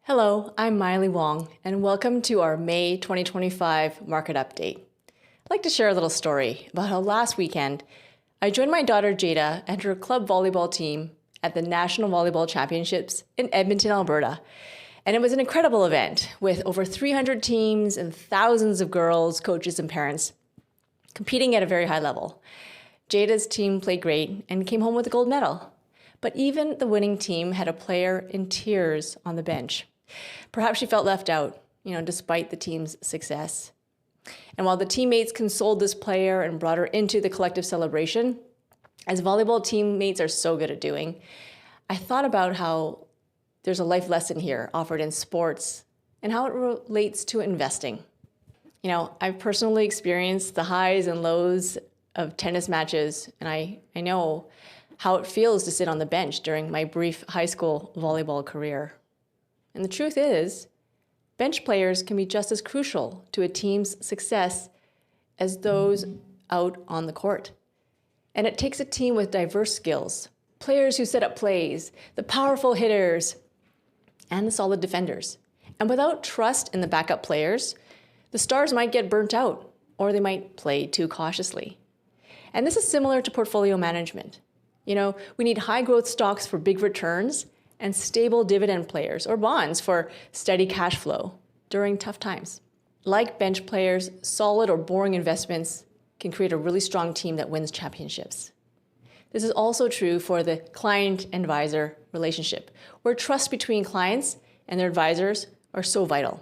Hello, I'm Maili Wong, and welcome to our May 2025 market update. I'd like to share a little story about how last weekend I joined my daughter Jada and her club volleyball team at the National Volleyball Championships in Edmonton, Alberta. And it was an incredible event with over 300 teams and thousands of girls, coaches, and parents competing at a very high level. Jada's team played great and came home with a gold medal. But even the winning team had a player in tears on the bench. Perhaps she felt left out, despite the team's success. And while the teammates consoled this player and brought her into the collective celebration, as volleyball teammates are so good at doing, I thought about how there's a life lesson here offered in sports and how it relates to investing. I've personally experienced the highs and lows of tennis matches, and I know how it feels to sit on the bench during my brief high school volleyball career. And the truth is, bench players can be just as crucial to a team's success as those out on the court. And it takes a team with diverse skills, players who set up plays, the powerful hitters, and the solid defenders. And without trust in the backup players, the stars might get burnt out, or they might play too cautiously. And this is similar to portfolio management. We need high growth stocks for big returns and stable dividend players or bonds for steady cash flow during tough times. Like bench players, solid or boring investments can create a really strong team that wins championships. This is also true for the client-advisor relationship, where trust between clients and their advisors are so vital.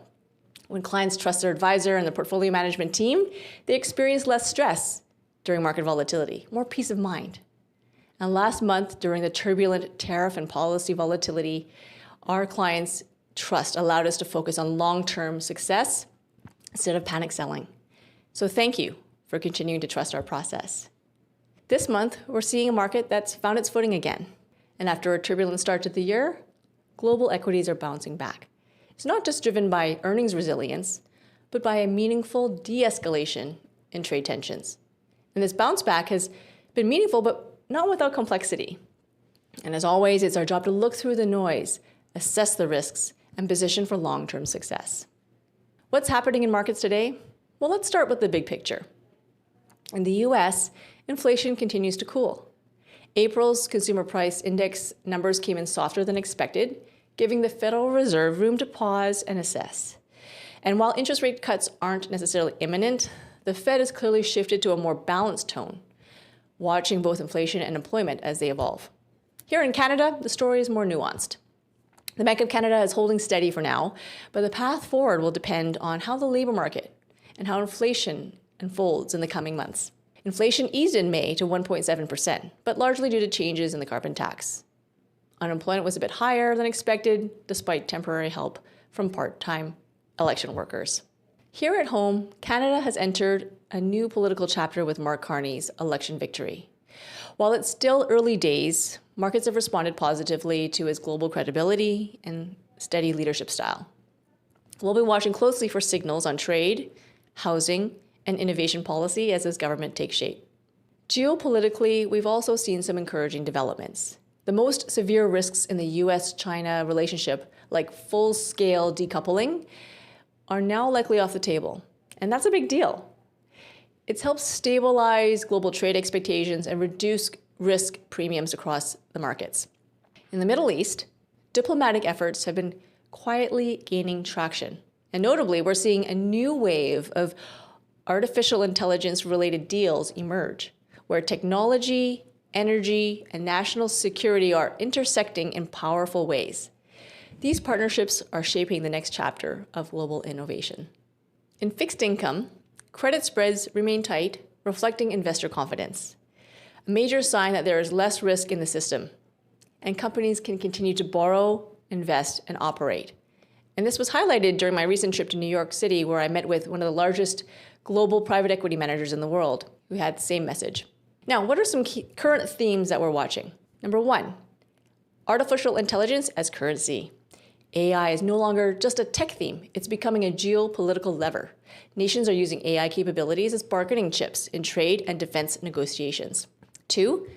When clients trust their advisor and the portfolio management team, they experience less stress during market volatility, more peace of mind. And last month, during the turbulent tariff and policy volatility, our clients' trust allowed us to focus on long-term success instead of panic selling. So thank you for continuing to trust our process. This month, we're seeing a market that's found its footing again. And after a turbulent start to the year, global equities are bouncing back. It's not just driven by earnings resilience, but by a meaningful de-escalation in trade tensions. And this bounce back has been meaningful, but not without complexity. And as always, it's our job to look through the noise, assess the risks, and position for long-term success. What's happening in markets today? Well, let's start with the big picture. In the US, inflation continues to cool. April's consumer price index numbers came in softer than expected, giving the Federal Reserve room to pause and assess. And while interest rate cuts aren't necessarily imminent, the Fed has clearly shifted to a more balanced tone, watching both inflation and employment as they evolve. Here in Canada, the story is more nuanced. The Bank of Canada is holding steady for now, but the path forward will depend on how the labor market and how inflation unfolds in the coming months. Inflation eased in May to 1.7%, but largely due to changes in the carbon tax. Unemployment was a bit higher than expected, despite temporary help from part-time election workers. Here at home, Canada has entered a new political chapter with Mark Carney's election victory. While it's still early days, markets have responded positively to his global credibility and steady leadership style. We'll be watching closely for signals on trade, housing, and innovation policy as his government takes shape. Geopolitically, we've also seen some encouraging developments. The most severe risks in the US-China relationship, like full-scale decoupling, are now likely off the table. And that's a big deal. It's helped stabilize global trade expectations and reduce risk premiums across the markets. In the Middle East, diplomatic efforts have been quietly gaining traction. And notably, we're seeing a new wave of artificial intelligence-related deals emerge, where technology, energy, and national security are intersecting in powerful ways. These partnerships are shaping the next chapter of global innovation. In fixed income, credit spreads remain tight, reflecting investor confidence, a major sign that there is less risk in the system, and companies can continue to borrow, invest, and operate. And this was highlighted during my recent trip to New York City, where I met with one of the largest global private equity managers in the world, who had the same message. Now, what are some key current themes that we're watching? Number one, artificial intelligence as currency. AI is no longer just a tech theme, it's becoming a geopolitical lever. Nations are using AI capabilities as bargaining chips in trade and defense negotiations. 2,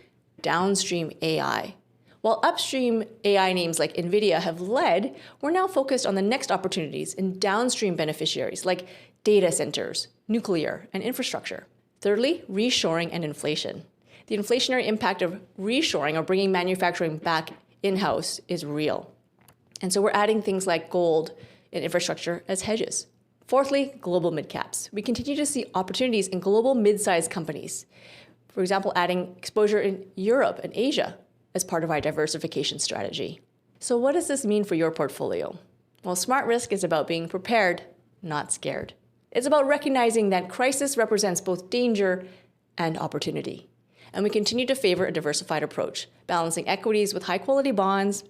downstream AI. While upstream AI names like NVIDIA have led, we're now focused on the next opportunities in downstream beneficiaries like data centers, nuclear, and infrastructure. Thirdly, reshoring and inflation. The inflationary impact of reshoring, or bringing manufacturing back in-house, is real. And so we're adding things like gold and infrastructure as hedges. Fourthly, global midcaps. We continue to see opportunities in global mid-sized companies. For example, adding exposure in Europe and Asia as part of our diversification strategy. So what does this mean for your portfolio? Well, smart risk is about being prepared, not scared. It's about recognizing that crisis represents both danger and opportunity. And we continue to favor a diversified approach, balancing equities with high-quality bonds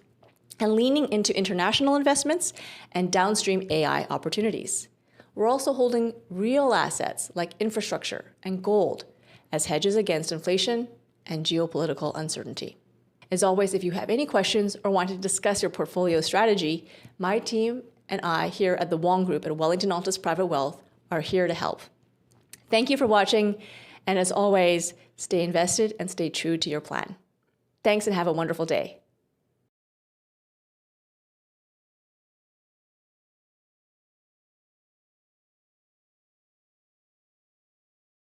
and leaning into international investments and downstream AI opportunities. We're also holding real assets like infrastructure and gold as hedges against inflation and geopolitical uncertainty. As always, if you have any questions or want to discuss your portfolio strategy, my team and I here at the Wong Group at Wellington Altus Private Wealth are here to help. Thank you for watching, and as always, stay invested and stay true to your plan. Thanks and have a wonderful day.